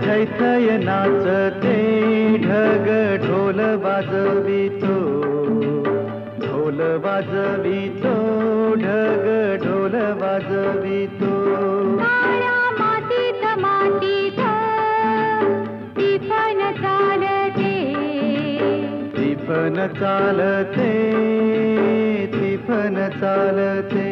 थैथय नाचते ढग ढोल वाजवितो, ढोल वाजवितो ढग ढोल वाजवितो. काळ्या मातीत मातीत टिपण चालते, टिपण चालते, टिपण चालते.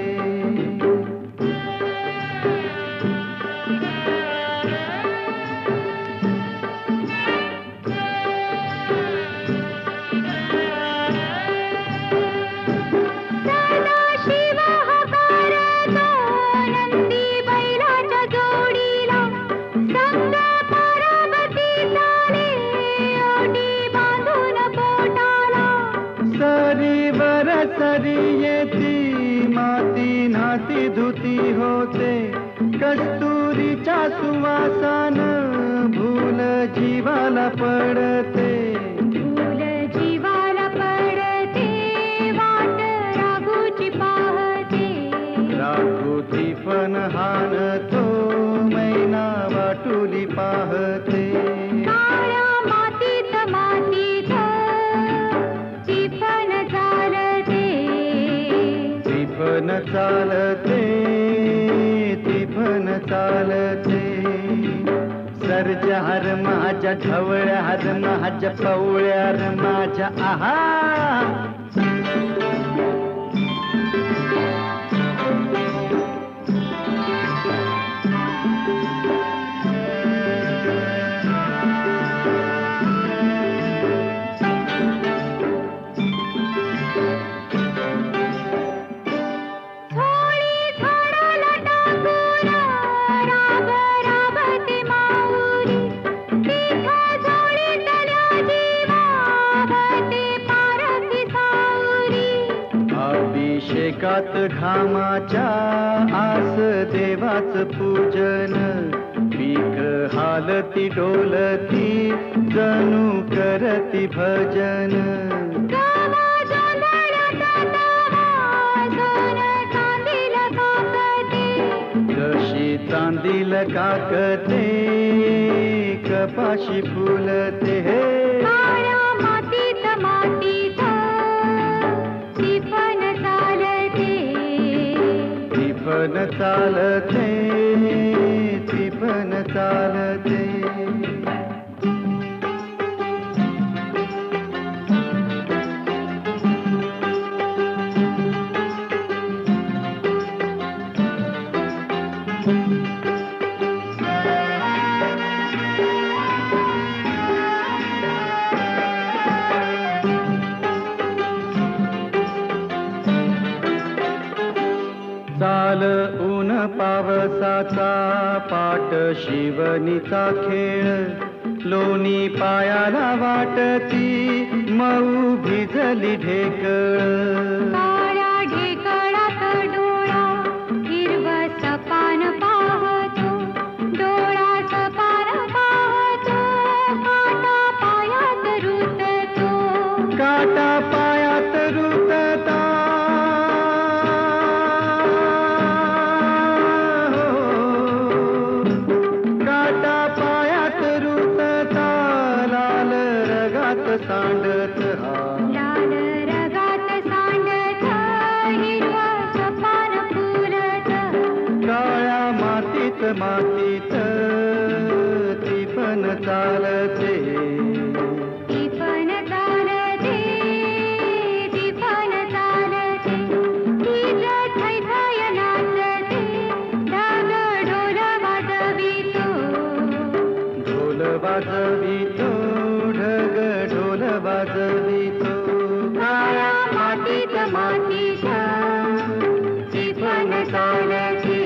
सदाशिव हकारतो नंदी बैलाच्या जोडीला, संग पार्वती चाले ओटी बांधून पोटाला. सरीवर सरी येती माती नाती धुती होते, कस्तुरीच्या सुवासान भूल जीवाला पडते. फूल जीवाला पडते, वाट राघूची पाहते. राघुती पण हाणतो मैना वाटुली पाहते. काळ्या मातीत मातीत टिपण चालते, टिपण चालते, टिपण चालते. सर्जहार माझ्या ढवळ्यार माझ्या पवळ्यार माझ्या आहा. थोडी झाडाला टाकून राब राबते माऊली, तिथं झोळीतल्या जीवावते पारखी सावरी. अभिषेकात घामाच्या आस देवाच पूजन, पीक हालती डोलती जणू करती भजन. गावा जोंधळ्यात तवा सोनं चांदील काकते, जशी चांदील काकते कपाशी फुलते. काळ्या मातीत मातीत टिपण चालते, टिपण चालते, टिपण चालते. चाल ऊन पावसाचा पाट शिवनीचा खेळ, लोणी पायाला वाटती मऊ भिजली ढेकळ. काळ्या ढेकळात डोळा हिरवस पान पाहतो, डोळा सपान पाहतो, काटा पायात रुततो. काटा पायात रुतता सांडत हा, लाल रगात सांडत हिरवस पान फुलत. काळ्या मातीत मातीत टिपण चालते, टिपण चालते, टिपण चालते. तीच थैथय नाचते ढग ढोल वाजवितो, ढोल वाजवितो ढग ढोल वाजवितो. काळ्या मातीत मातीत टिपण चालते,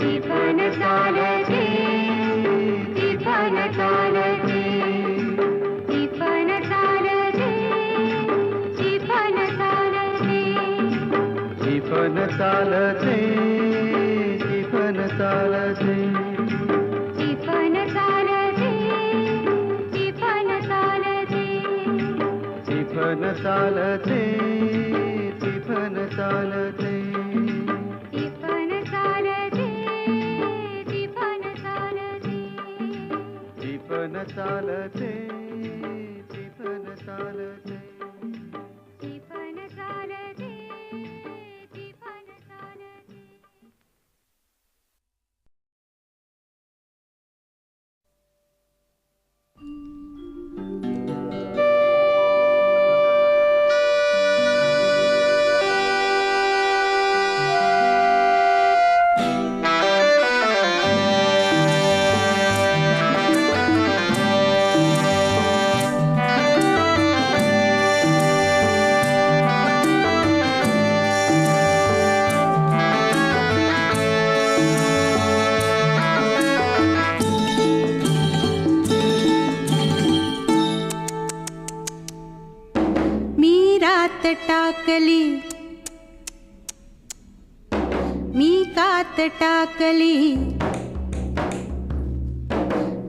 टिपण चालते, टिपण चालते, टिपण चालते, टिपण चालते. टिपण चालते, टिपण चालते. टिपण चालते, टिपण चालते. टिपण चालते, टिपण चालते. टिपण चालते, टिपण चालते. टिफन चालते टिफन चालते टिफन चालते टिफन चालते टाकली मी कात टाकली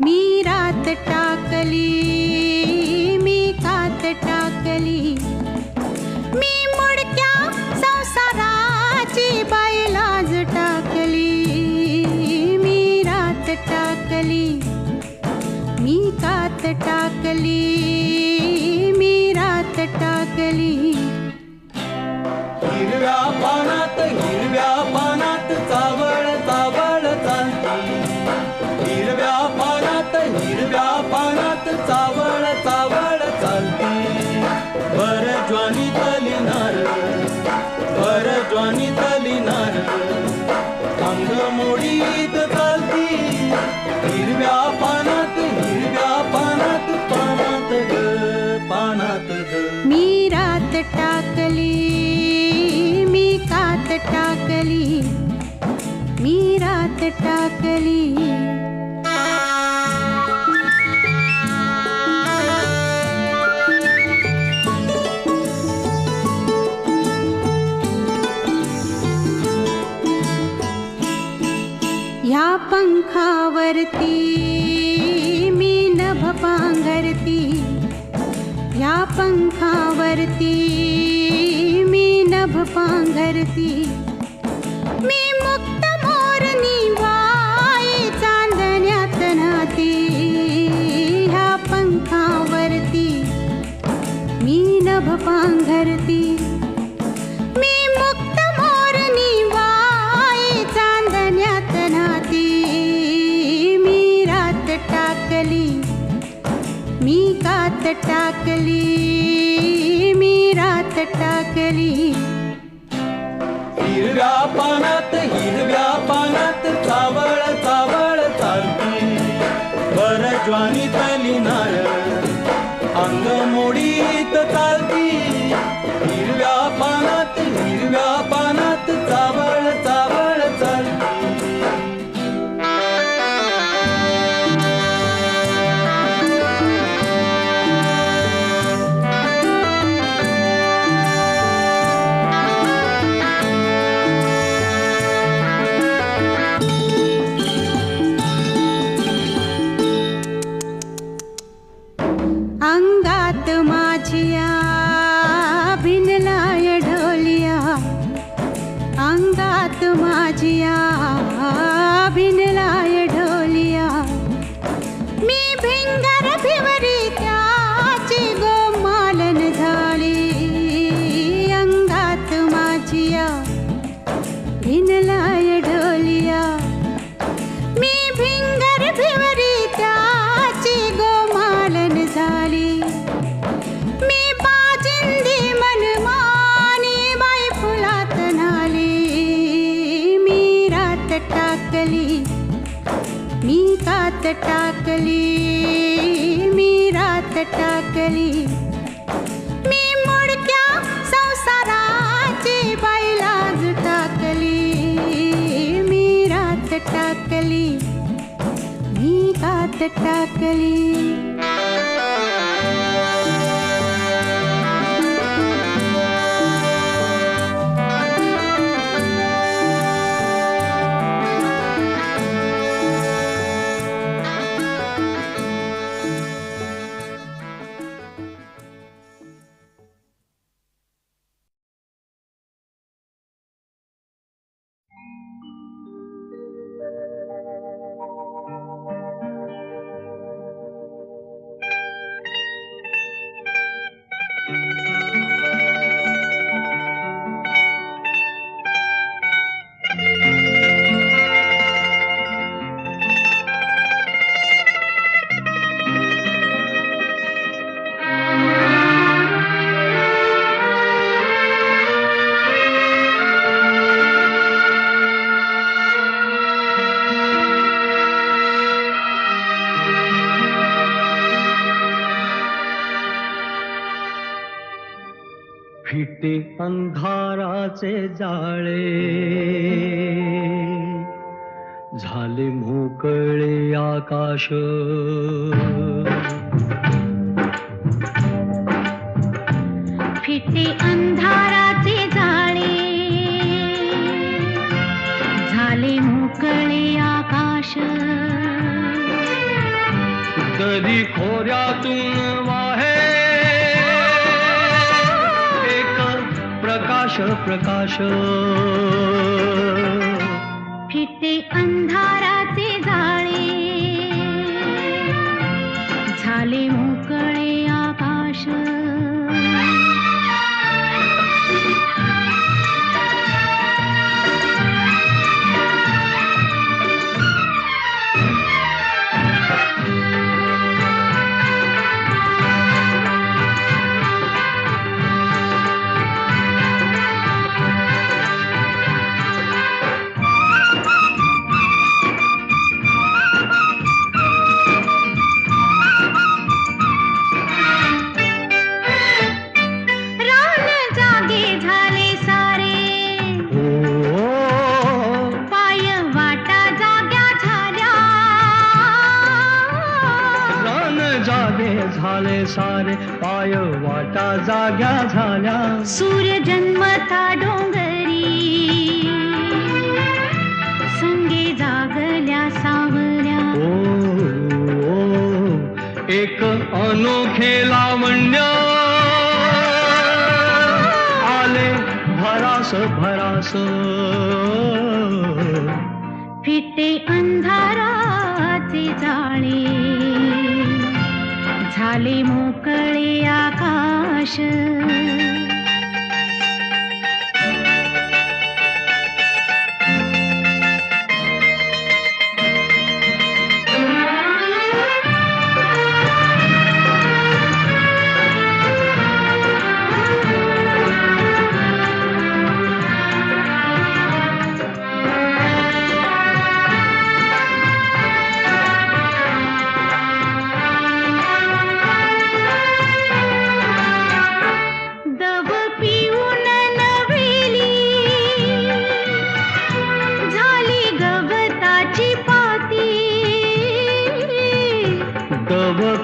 मी रात टाकली मी कात टाकली मी मुडक्या संसाराची बाई लाज टाकली मी रात टाकली मी कात टाकली मी रात टाकली हिरव्या पानात चावळ चावळ चालती हिरव्या पानात चावळ चावळ चालती भर ज्वानी तलिनार अंग मोडीत चालती हिरव्या पानात पानात ग मी रात टाकली मी कात टाकली मी रात टाकली ह्या पंखावरती मी नभ पांघरती ह्या पंखावरती मी नभ पांघरती मी मुक्त मोरनी बाई चांदण्यात नाती ह्या पंखावरती मी नभ पांघरती मी मुक्त मोरनी बाई चांदण्यात नाती मी रात टाकली मी कात टाकली मी रात टाकली हिरव्या पानात चावळ चावळ चालती बर ज्वानी तलिनार अंग मोडीत चालती हिरव्या पानात चावळ चावळ चालती अंगात माझिया भिनलाय ढोलिया अंगात माझिया भिनलाय ढोलिया मी भिंगर भिवरी त्याची गोमालन झाली अंगात माझिया भिनलाय ढोलिया मी भिंगर भिवरी त्याची गोमालन झाली मी बाजिंदी मनमानी बाई फुलात नाली मी रात टाकली मी कात टाकली मी रात टाकली मी मुडक्या संसाराची बाई लाज टाकली मी रात टाकली मी कात टाकली फिटे अंधाराचे जाळे झाले मोकळे आकाश फिटे अंधाराचे जाळे झाले मोकळे आकाश दरी खोऱ्यातून वाहे एक प्रकाश प्रकाश फिटे अंधाराचे जाळे झाले मोकळे आकाश झाले सारे पाय वाटा जाग्या झाल्या सूर्य जन्मता डोंगरी संगे जागल्या सावऱ्या ओ एक अनोखे लावण्य आले भरास भरास फिटे अंधाराचे जाळे झाले मोकळे आकाश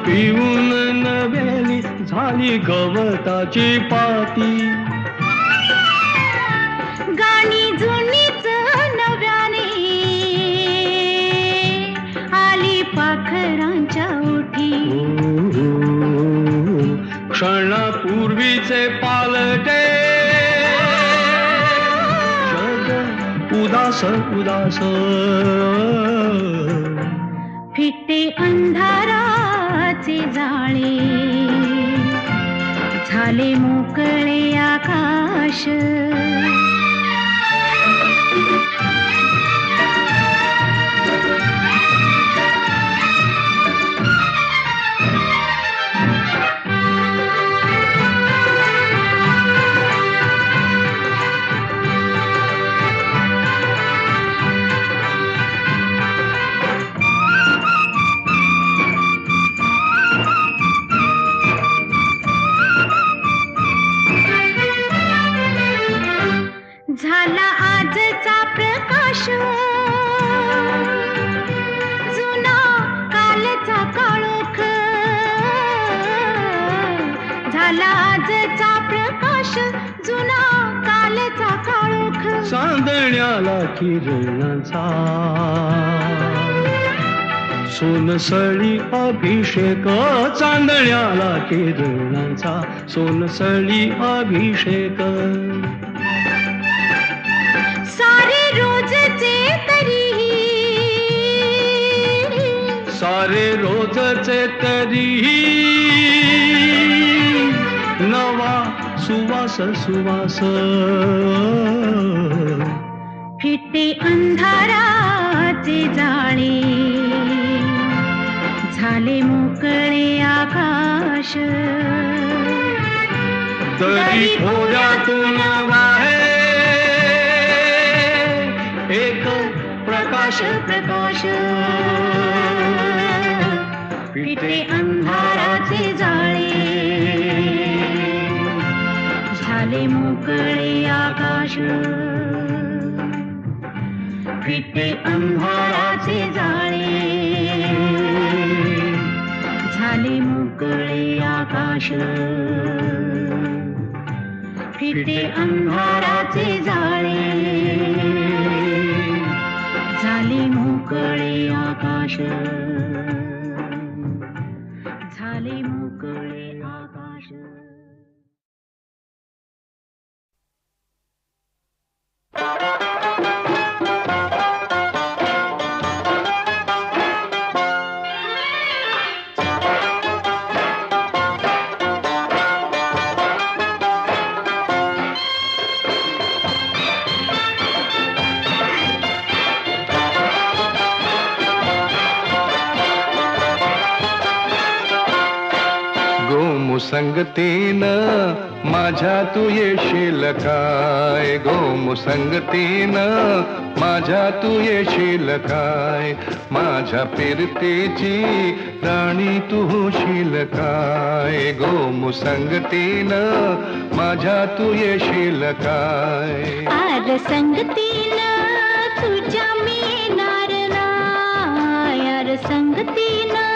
पिऊन नव्यानी झाली गवताची पाती गाणी जुनीच नव्याने आली पाखरांच्या ओठी क्षणापूर्वीचे पालटे जग उदास उदास फिटे अंधाराचे जाळे झाले मोकळे आकाश झाला आजचा प्रकाश जुना कालचा काळोख झाला आजचा प्रकाश जुना कालचा काळोख चांदण्याला किरणाचा सोनसळी अभिषेक चांदण्याला किरणाचा सोनसळी अभिषेक सारे रोजचे तरीही नवा सुवास सुवास फिटे अंधाराचे जाळे झाले मोकळे आकाश दरी खोऱ्यातून वाहे एक प्रकाश प्रकाश फिटे अंधाराचे जाळे झाले फिटे अंधाराचे जाळे झाले मोकळे आकाश फिटे अंधाराचे जाळे झाले मोकळे आकाश झाले मोकळे आकाश. गोमुसंगतीनं माझ्या तू येशील काय, गोमुसंगतीनं माझ्या तू येशील काय, माझ्या फिरतीची राणी तू होशील काय, गोमुसंगतीनं माझ्या तू येशील काय. आर संगतीनं तुझ्या मी येणार नाय, आर संगतीनं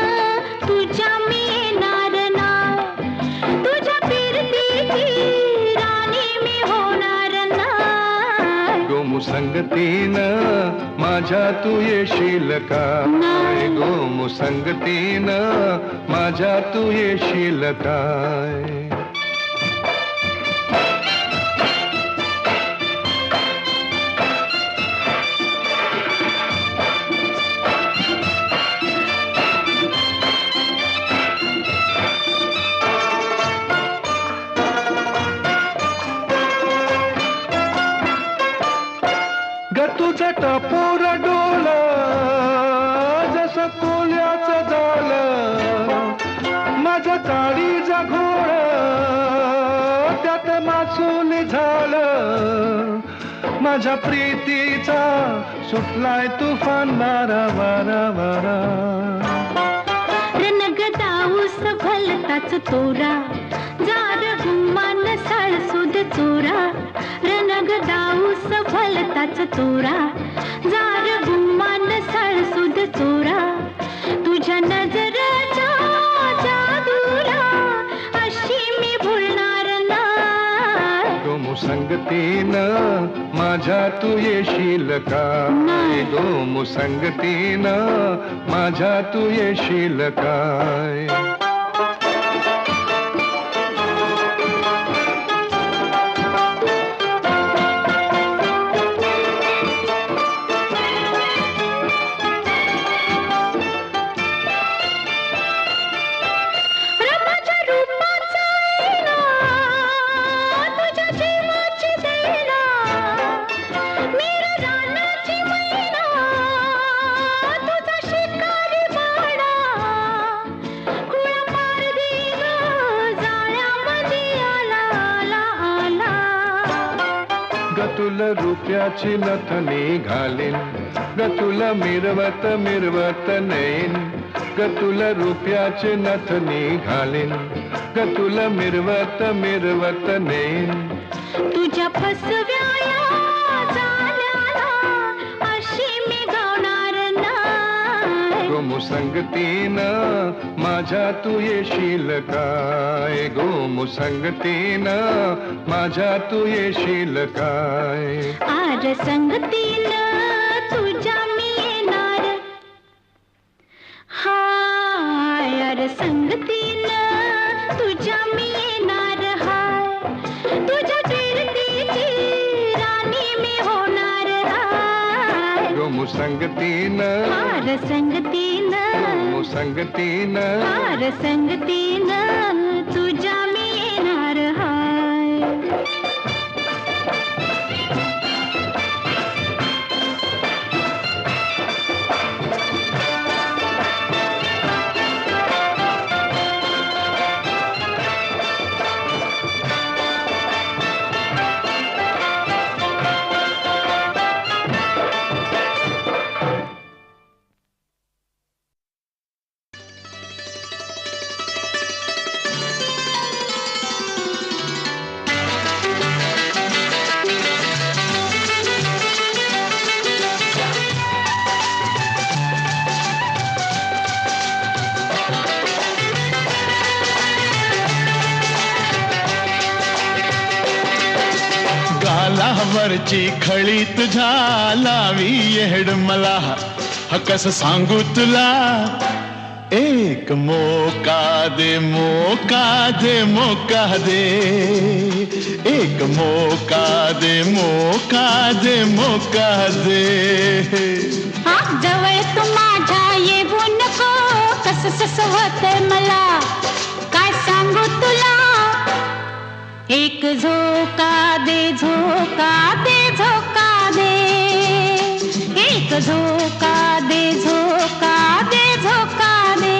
तुझ्या मी येणार नाय, तुझ्या फिरतीची राणी मी होणार नाय. गोमुसंगतीनं माझ्या तू येशील काय, गोमुसंगतीनं माझ्या तू येशील काय. तुझं टपोर डोल जसं कोल्याचं झालं, माझं काळीचं घोळ त्यात मासून झालं, माझ्या प्रीतीचा सुटलाय तुफान वारा वारा वारा. रणगदाऊस भलताच तोरा जार गुमान साळसुद चोरा, रणगदाऊस भलताच तोरा जार गुमान साळसुद चोरा, तुझ्या नजरेच्या जादूला अशी मी भुलणार नाय. गोमुसंगतीनं माझ्या तू येशील काय, गोमुसंगतीनं माझ्या तू येशील काय. तुला रुपयाची नथनी घालीन ग, तुला मिरवत मिरवत नेईन ग, तुला रुपयाची नथनी घालीन ग, तुला मिरवत मिरवत नेईन. तुझ्या फसव्या झाल्याला अशी मी गावणार नाय. गोमुसंगतीनं माझ्या तू येशील काय, गोमुसंगतीनं माझ्या तू येशील काय. आर संगतीनं तुझ्या मी येणार हाय, आर संगतीनं तुझ्या मी येणार हाय, तुझ्या फिरतीची राणी मी होणार हाय. गोमुसंगतीनं आर संगतीनं, गोमुसंगतीनं आर संगतीनं तुझ्या मी येणार हाय. गालावरची खळी तुझ्या लावी येड मला कस सांगू तुला एक मोका दे मोका दे मोका दे एक मोका दे मोका दे मोका दे जवळ तू माझ्या येऊ नको कस सस होतंय मला काय सांगू तुला एक झोका दे झोका दे झोका दे एक झोका दे झोका दे झोका दे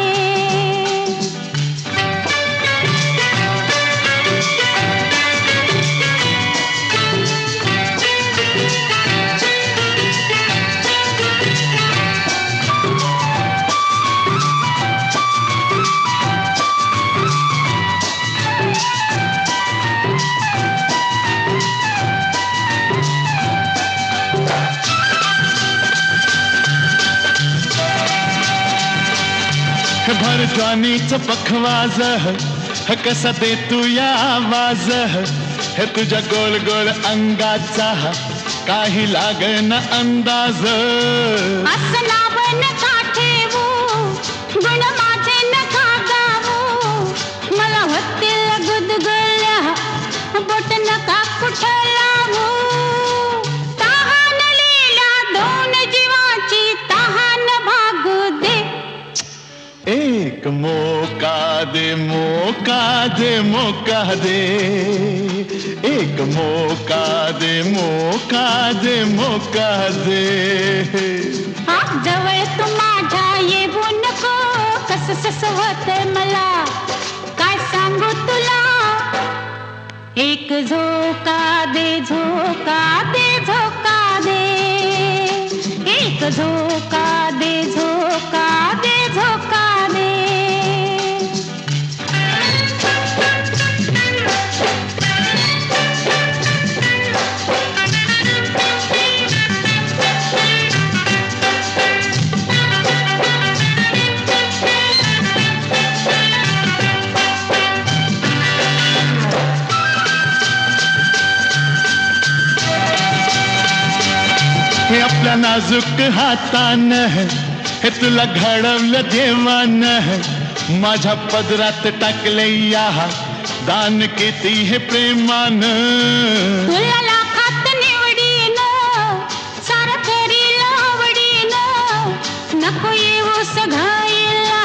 भर ज्वानीच पखवाज कसा दे तू या आवाज हे तुझ्या गोल गोल अंगाचा काही लागन अंदाज असं नाव नका ठेवू गुण माझे नका गावू मला होतील गुदगुल्या बोट नका कुठं लावू तहानलेल्या दोन जीवाची तहान भागू दे एक मोका दे मोका दे मोका दे एक मोका दे मोका दे मोका दे जवळ तू माझ्या येऊ नको कस सस होतंय मला काय सांगू तुला एक झोका दे झोका दे झोका दे एक झोका दे झोका दे झोका दे हे आपल्या नाजूक हातानं हे तुला घडवलं देवानं माझ्या पदरात टाकले या दान किती हे प्रेमानं तुला लाखात निवडीनं सारं करील आवडीनं नको येऊ सघाईला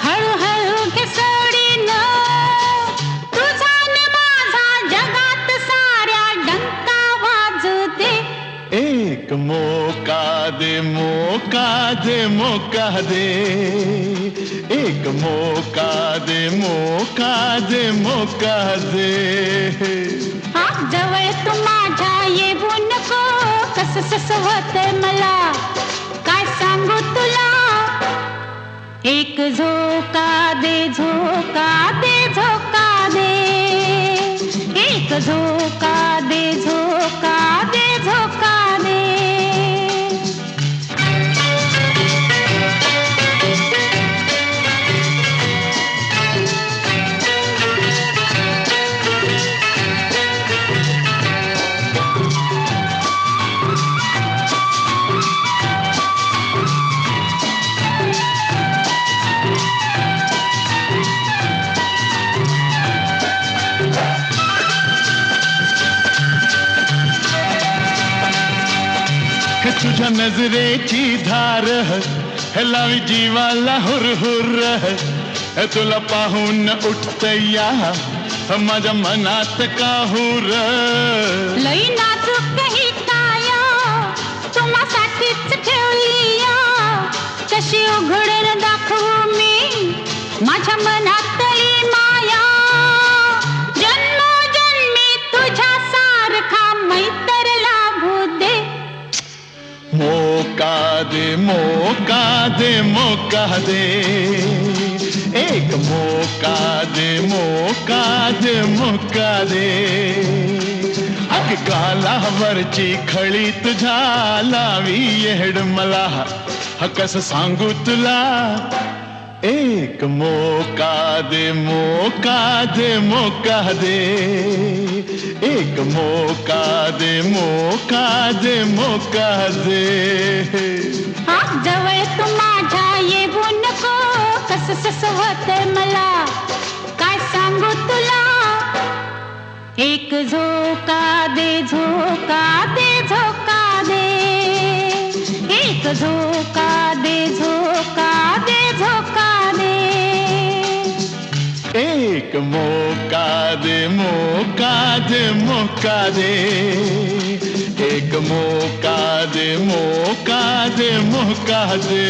हळूहळू घसडीनं तुझा न माझा जगात साऱ्या डंका वाजू दे एक मोका दे मोका दे मोका दे एक मोका दे मोका दे मोका दे जवळ तू माझ्या येऊ नको कस सस होतंय मला काय सांगू तुला एक झोका दे झोका दे झोका दे एक झोका दे झोका दे झोका दे तुझ्या नजरेची धार हे लावी जीवाला हुर तुला पाहून उठत या माझ्या मनात काहूर लई नाजूक ही काया तुम्हासाठीच ठेवली कशी उघडून दाखवू मी माझ्या मनातली माया जन्मोजन्मी तुझ्या सारखा मैत्र लाभू दे मोका दे मोका दे मोका दे एक मोका दे मोका दे मोका दे अग गालावरची खळी तुझ्या लावी येड मला कस सांगू तुला एक मौका दे मौका दे मौका दे, एक मौका दे मौका दे मौका दे. जवळ तू माझ्या येऊ नको, कस सस होते मला काय सांगू तुला. एक झोका दे झोका दे झोका दे, एक झोका दे झोका दे झोका दे. एक मौका दे मौका दे मौका दे, एक मौका दे मौका दे मौका दे.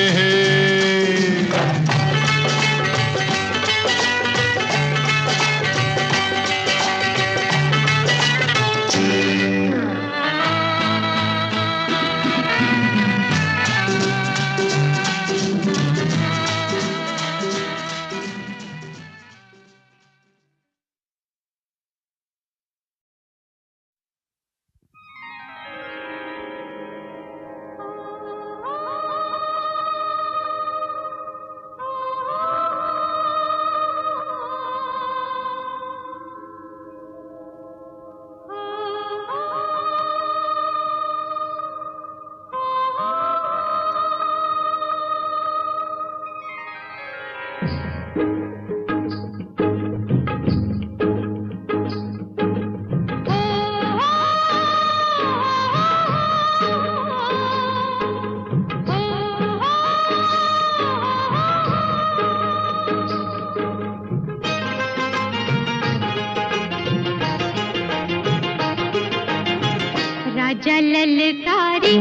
राजा ललकारी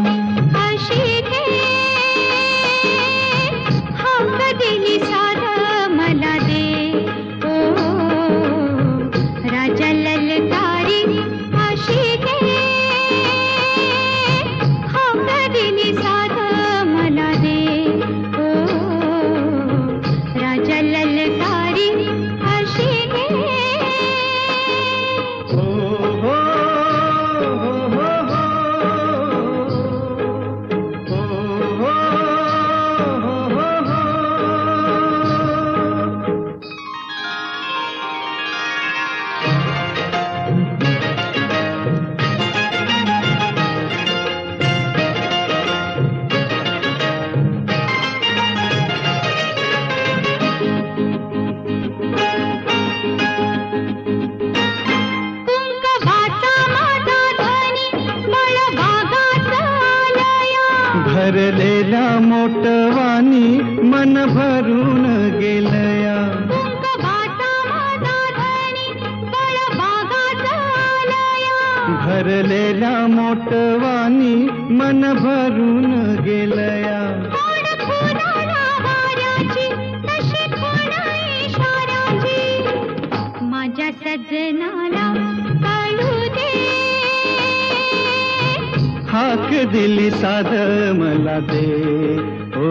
आशिके हाक दिली सारं मला दे. ओ राजा ललकारी आशिके हाक दिली सारं मला दे. ओ राजा ललकारी आशिके. भरलेल्या मोटवानी मन भरून गेलया. भरलेल्या मोटवानी मन भरून गेलया. माझ्या सजनाला काढू दे. हाक दिली साध मला दे. ओ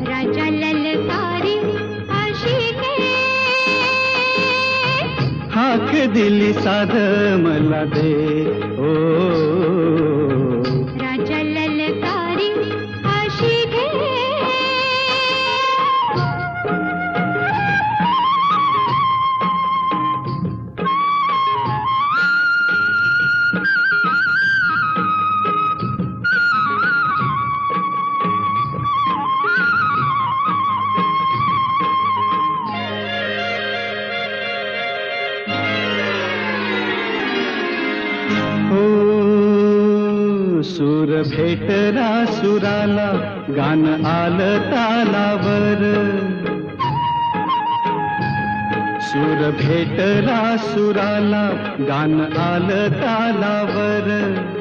राजा ललकारी आशिके. हाक दिली साध मला दे. ओ राजा ललकारी आशिके. सूर भेटला सुराला गान आलं तालावर. सूर भेटला सुराला गान आलं तालावर.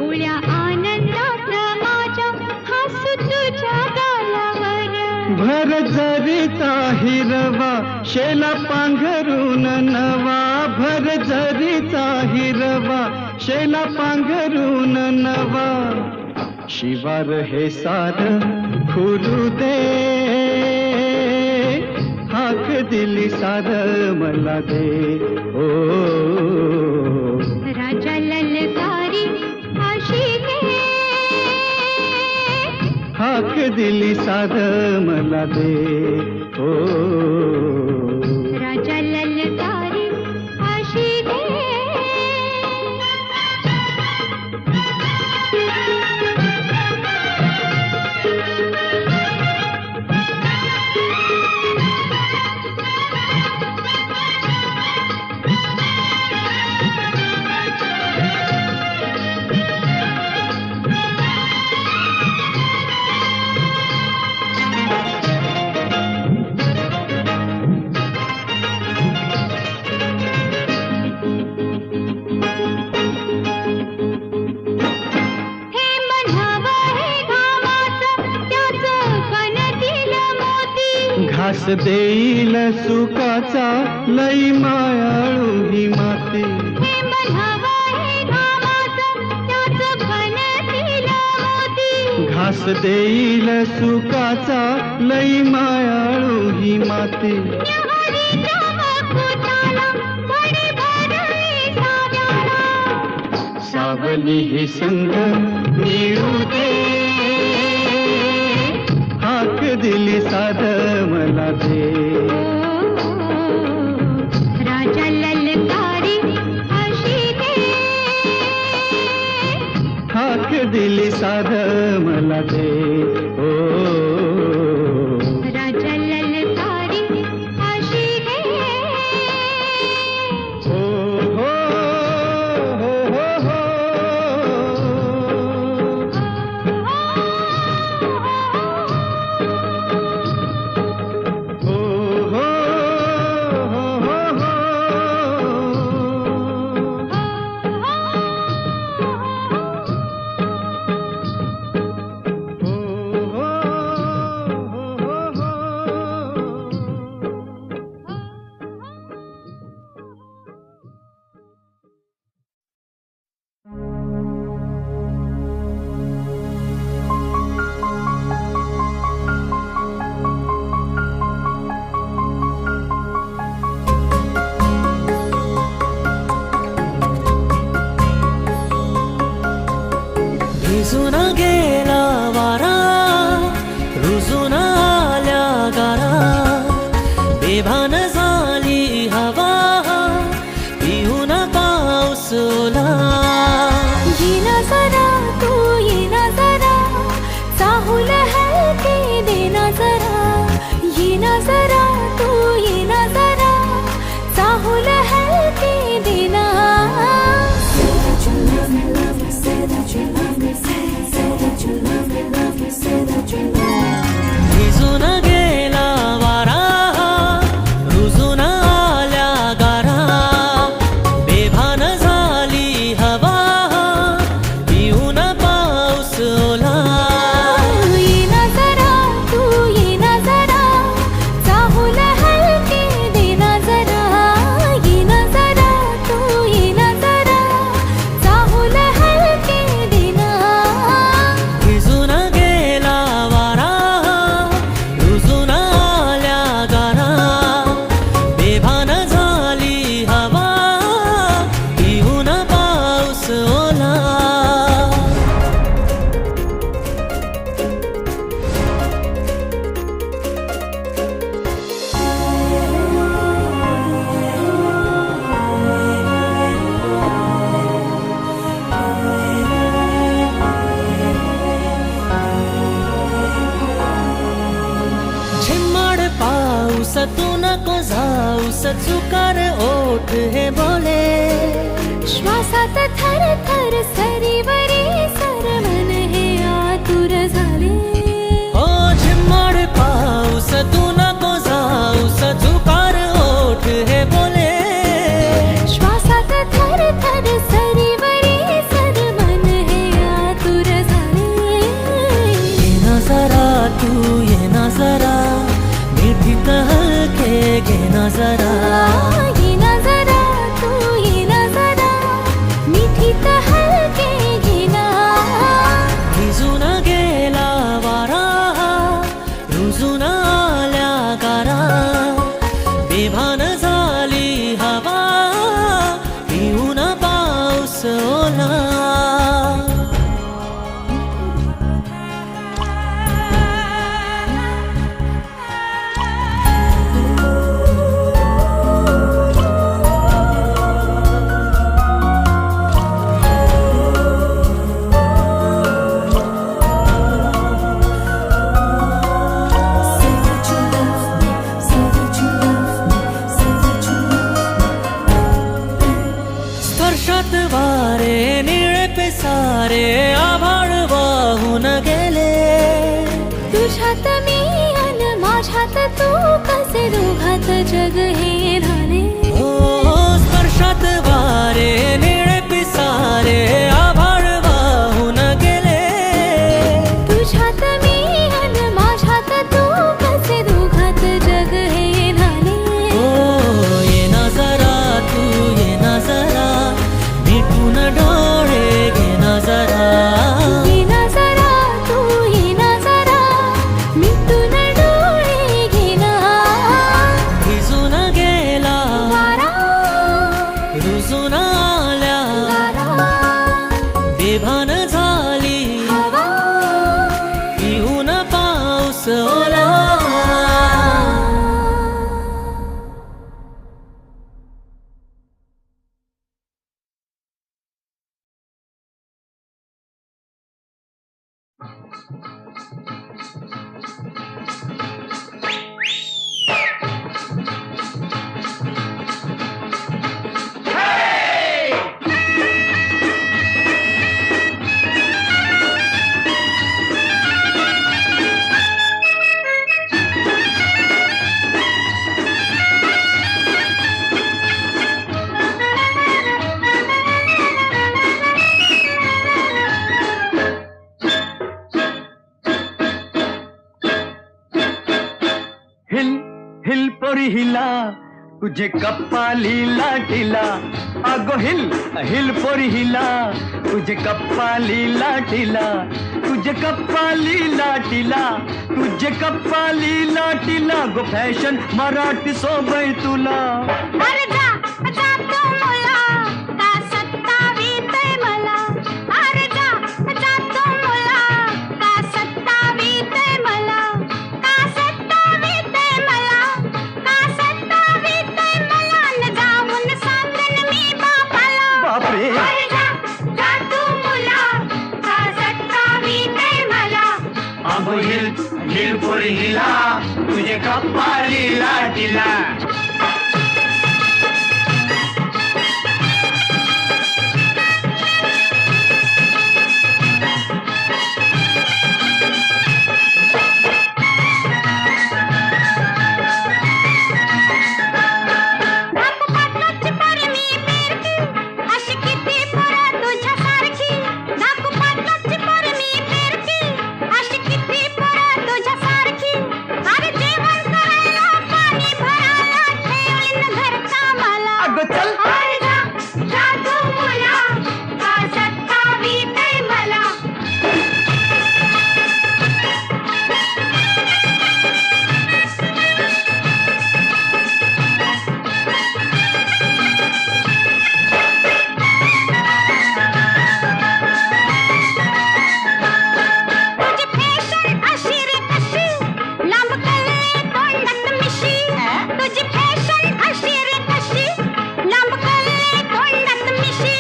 उळ्या आनंदात माझ्या हसू तुझ्या गालावर. भर जरीचा हिरवा शेला पांघरून नवा. भर जरीचा हिरवा शेला पांघरून नवा. शिवार हे सार खुलू दे. हाक दिली सार मला दे. ओ राजा ललकारी आशिके. हाक दिली साध मला दे ओ राजा ललकारी फाशी दे घास देईल सुखाचा लई मायाळू ही माती घास देईल सुखाचा लई मायाळू ही माती सावली ही संग मिळू दे हाक दिली साध मला दे राजा ललकारी फाशी दे हाक दिली साध मला दे ओ राजा ललकारी फाशी दे हो हो हो हो हो रुजून गेला वारा रुजून आल्या गारा बेभान झाली हवा पिऊन पाऊस ओला येना जरा तू येना जरा चाहूल हलके देना जरा येना जरा तू येना जरा चाहूल हलके देना भिजून गेला वारा रुजून आल्या गारा बेभान झाली हवा पिऊन पाऊस ओला येना जरा तू येना जरा चाहूल हलके देना जरा येना जरा तू येना जरा चाहूल हलके देना भिजून गेला वारा रुजून आल्या गारा बेभान झाली हवा पिऊन पाऊस ओला झिम्मड पाऊस तू नको जाऊस चुकार ओठ हे बोले श्वासात थर थर सरीवरी सरमन हे आतुर झाले हो झिम्मड पाऊस तू नको जाऊस चुकार ओठ हे बोले श्वासात थर थर सरीवरी सरमन हे आतुर झाले येना जरा तू येना जरा मिठी हलके घेना जरा येना जरा तू येना जरा मिठी हलके घेना भिजून गेला वारा रुजून आल्या गारा बेभान झाली हवा पिऊन पाऊस ओला माझ्यात तू कसे दोघात जग हे झाले ओ स्पर्शात वारे निळे पिसारे आभाळ वाहून गेले तुझ्यात मी अन माझ्यात तू कसे दोघात जग हे झाले ओ ये ना जरा तू ये ना जरा मिटून डोळे घे ना जरा ये ना जरा तू ये ना जरा मिटून डोळे घे ना भिजून गेला वारा रुजून आल्या गारा बेभान झाली हवा पिऊन पाऊस ओला हिल हिल पोरी हिला तुझे कप्पाली लाटीला अगो हिल हिल पोरी हिला तुझे कप्पाली लाटीला तुझे कप्पाली लाटीला तुझे कप्पाली लाटीला गो फॅशन मराठी सोबय तुला अरे जा जा तू मुला का सत्तावीतय मला अरे जा जा तू मुला का सत्तावीतय मला का सत्तावीतय मला का सत्तावीतय मला न जाऊन सांगन मी बापाला बापरे अरे जा जा तू मुला का सत्तावीतय मला अगो हिल हिल पोरी हिला तुझे कप्पाली लाटीला धाकूपाटलाची पोरी मी पेरकी अशी किती पोरं तुझ्यासारखी धाकूपाटलाची पोरी मी पेरकी अशी किती पोरं तुझ्यासारखी अरे जेवण करायला पाणी भरायला ठेवीन घरचा मला अगो चल अरे जा जा तू मुला का सत्तावीतय मला तुझी फॅशन अशी रे कशी लांब कल्ले तोंडात मिशी तुझी फॅशन अशी रे कशी लांब कल्ले तोंडात मिशी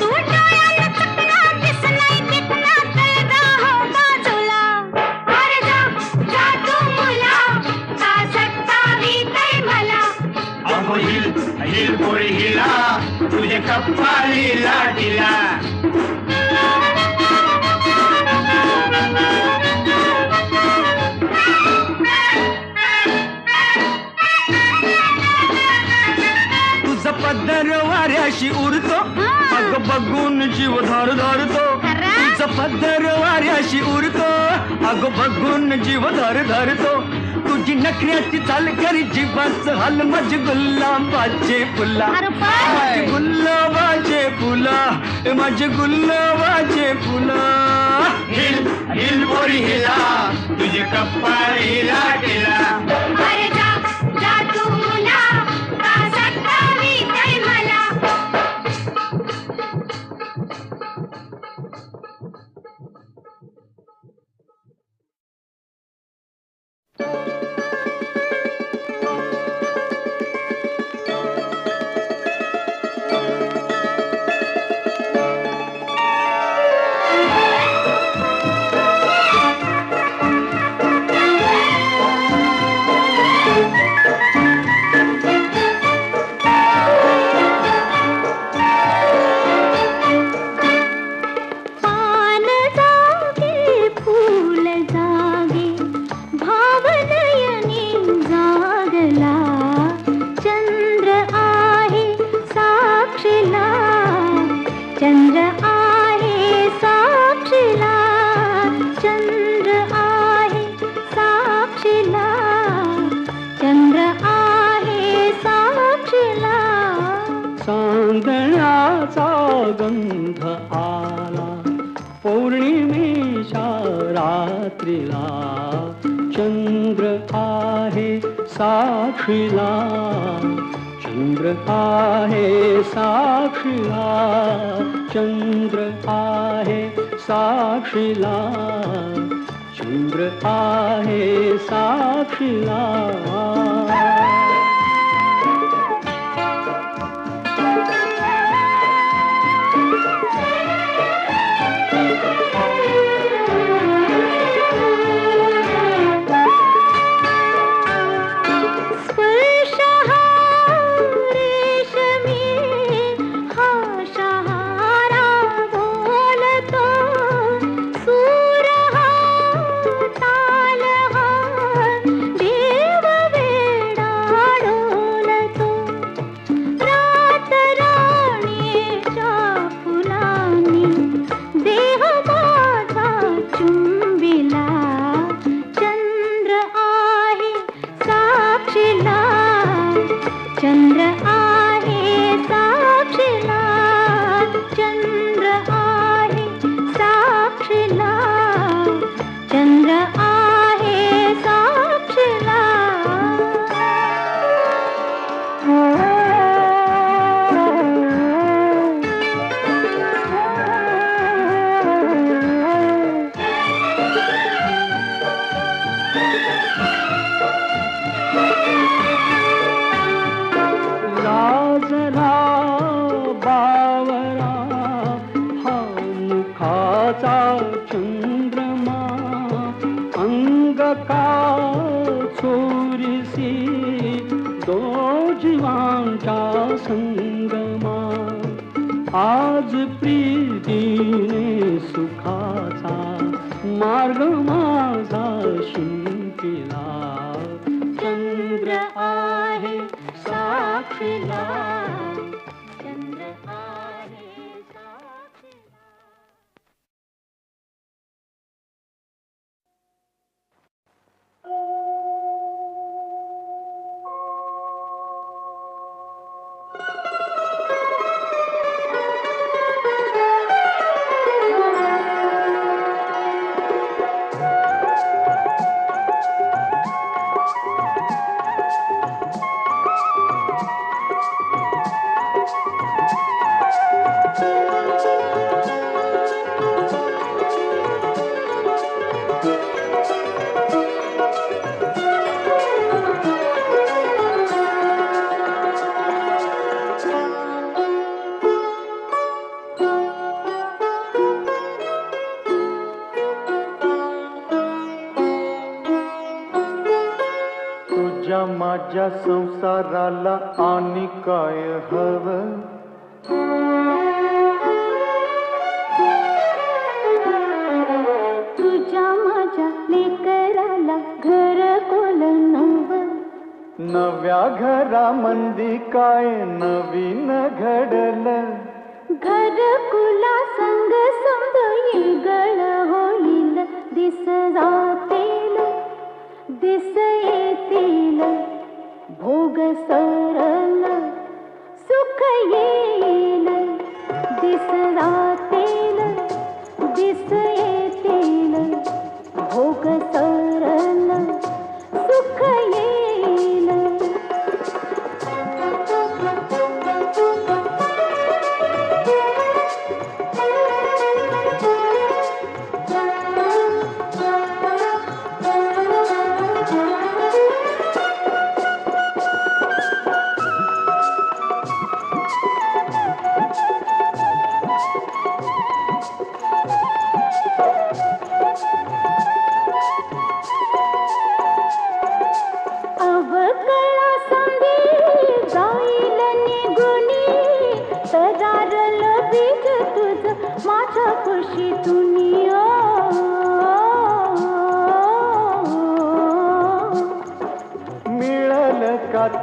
तू डोळ्यानं चकना दिस नाही दिसना कळगा हो बाजूला अरे जा जा तू मुला का सत्तावीतय मला अगो हिल हिल पोरी हिला तुझे कप्पाली लाटीला तुझा पदर वाऱ्याशी उरतो अग बघून जीव धर धरतो तुझा पदर वाऱ्याशी उरतो अग बघून जीव धर धरतो तुझी नखऱ्याची चाल करी जीवाच हाल माझे गुलाबाचे फुला अरे पण. माझे गुलाबाचे फुला माझे गुलाबाचे फुला हिल हिल पोरी हिला तुझे कप्पाली लाटीला अरे जा जा तू मुला का सत्तावीतय मला गंध आला पौर्णिमेच्या रात्रीला चंद्र आहे साक्षीला चंद्र आहे साक्षीला चंद्र आहे साक्षीला चंद्र आहे साक्षीला आज प्रीतीने सुखाचा मार्ग माझा शिंपिला चंद्र आहे साक्षीला चंद्र आहे साक्षीला माझ्या संसाराला आणि काय हवं तुझ्या माझ्या लेकराला घर कोल नवं नव्या घरामंदी काय नवीन घडलं घरकुला संग संग येगळ होईल दिस जातील दिस येतील भोग सरल सुख येईल दिस जातील दिस येतील भोग सरल सुख येईल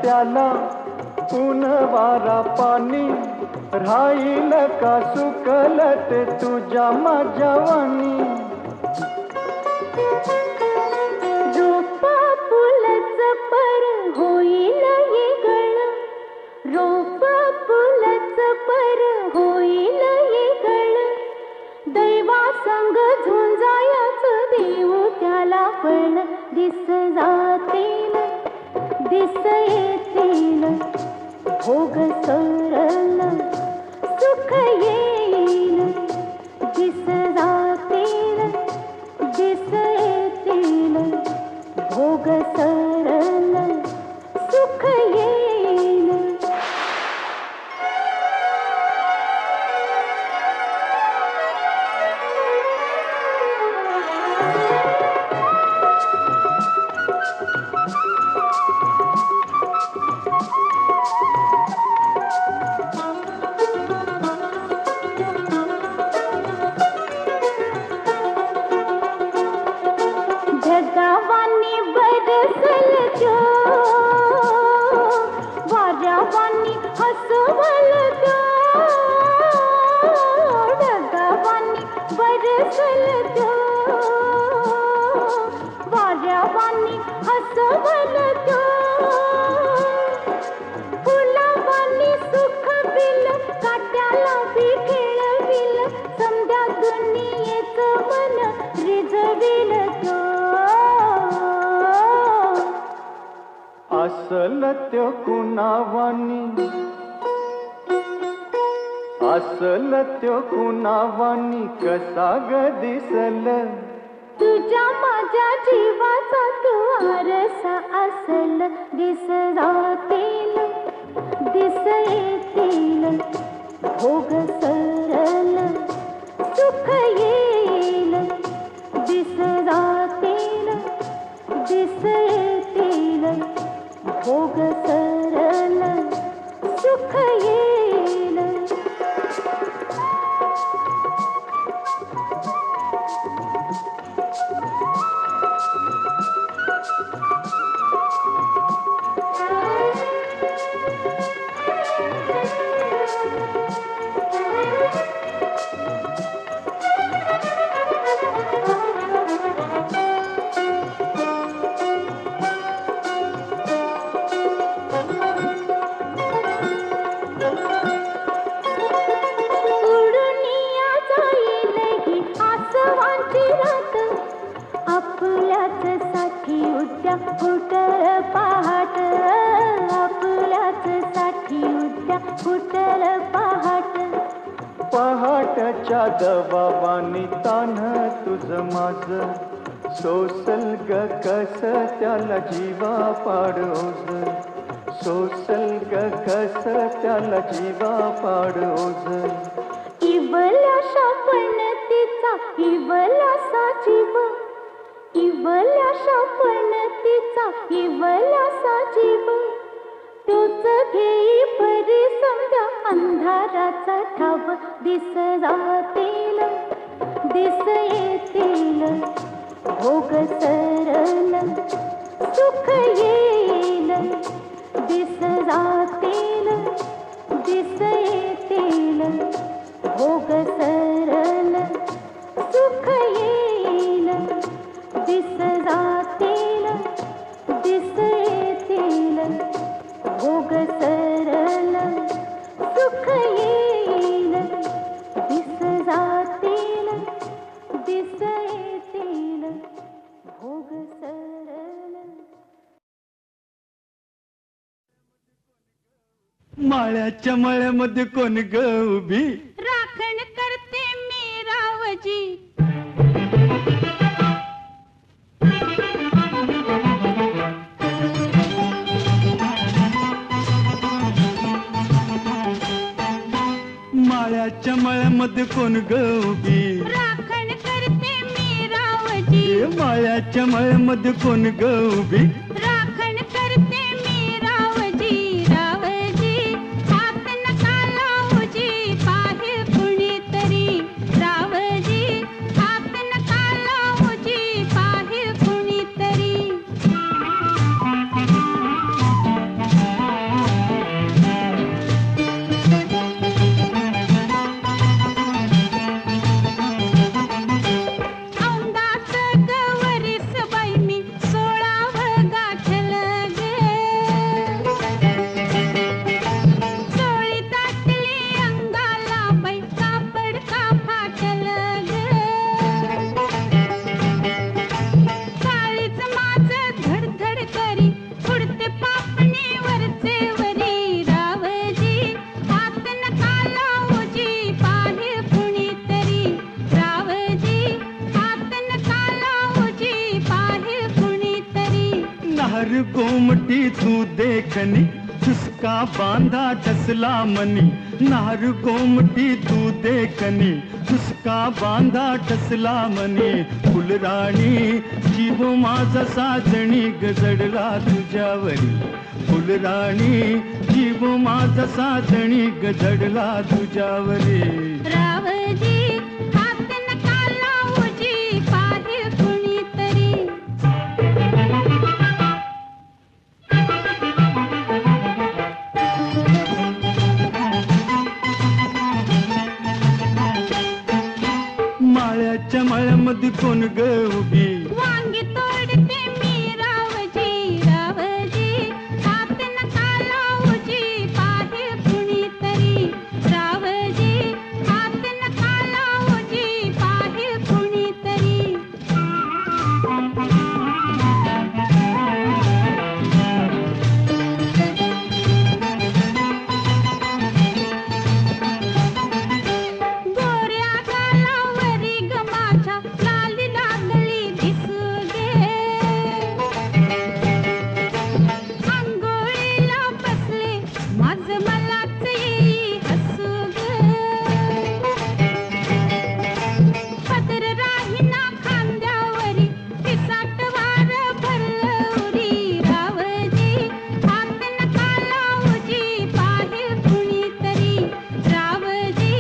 त्याला ऊन वारा पाणी राहील का सुकल ते तुझ्या माझ्या वाणी रोपा फुलच पर होईल येगळ रोपा फुलच पर होईल दिस येतील भोग सरल सुख येईल दिस जातील दिस येतील भोग सरल सुख येईल. ढगावानी बरसल जो वाऱ्यावानी हसवल जो ढगावानी बरसल जो वाऱ्यावानी हसवल जो फुलावानी सुख बिल काट्याला बी खेळविल समजा दुनियेचं मन रिजविल तो असल त्यो कुणावानी असल त्यो कुणावानी कसा ग दिसल तुझ्या माझ्या जीवाचा तू आरसा असल दिस जातील दिस येतील भोग सरल सुख येईल दिस जातील दिस येतील भोग सरल सुख येईल. उडुनिया जाईल ही आसवांची रात आपल्याच साठी उद्या फुटल पहाट आपल्याच साठी उद्या फुटल पहाट पहाटच्या दबावानी तान तुझ माझ सोसल ग कस त्याला जीवा पाडोज सोसल ग कस त्याला जीवा पाडोज इवल्याशा पणतीचा इवल्यासा जीव इवल्याशा पणतीचा इवल्यासा जीव तोच घेई परी समजा अंधाराचा ठाव दिस जातील दिस येतील भोग सरल सुख येईल दिस जातील दिस येतील भोग सरल सुख येईल दिस जातील दिस येतील भोग सरल सुख येईल दिस जातील दिस येतील भोग सरल. माळ्याच्या मळ्यामध्ये कोण ग उभी राखण करते मी रावजी माळ्याच्या मळ्यामध्ये कोण ग उभी राखण करते मी रावजी माळ्याच्या मळ्यामध्ये कोण ग उभी राखण करते मी रावजी रावजी हात नका लावूजी पाहे कुणीतरी रावजी हात नका लावूजी पाहे कुणीतरी औंदाच गवरीस बाई मी 16 गाव गोमटी तू देखनी चुस्का बांधा टसला मनी नार गोमटी तू देखनी चुस्का बांधा टसला मनी फुलराणी जीव माझा साजणी गजडला तुझ्यावरी फुलराणी जीव माझा साजणी गजडला तुझ्यावरी रावजी हात नका लावूजी पाहे कुणीतरी माळ्याच्या माळ्यामध्ये कोण ग उभी वांगी तोडते मी रावजी रावजी हात नका लावूजी पाहे कुणीतरी रावजी हात नका लावूजी पाहे कुणीतरी गोऱ्या गालावरी ग माझ्या लाली लागली दिसू गे अंघोळीला बसले माझ मलाच येई हसू ग पदर राहीना खांद्यावरी पिसाट वार भरलं उरी रावजी हात नका लावूजी पाहे कुणीतरी रावजी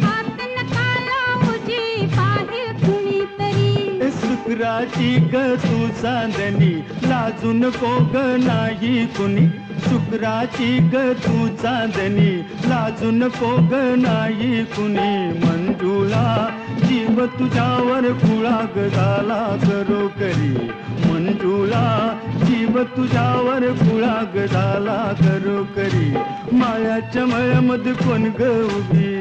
हात नका लावूजी पाहे कुणीतरी शुक्राची ग तू चांदणी लाजू नको ग नाही कुणी शुक्राची ग तू चांदणी लाजू नको ग नाही कुणी मंजुळा जीव तुझ्यावर खुळा ग झाला करो करी मंजुळा जीव तुझ्यावर खुळा ग झाला करो करी माळ्याच्या मळ्यामध्ये कोण ग उभी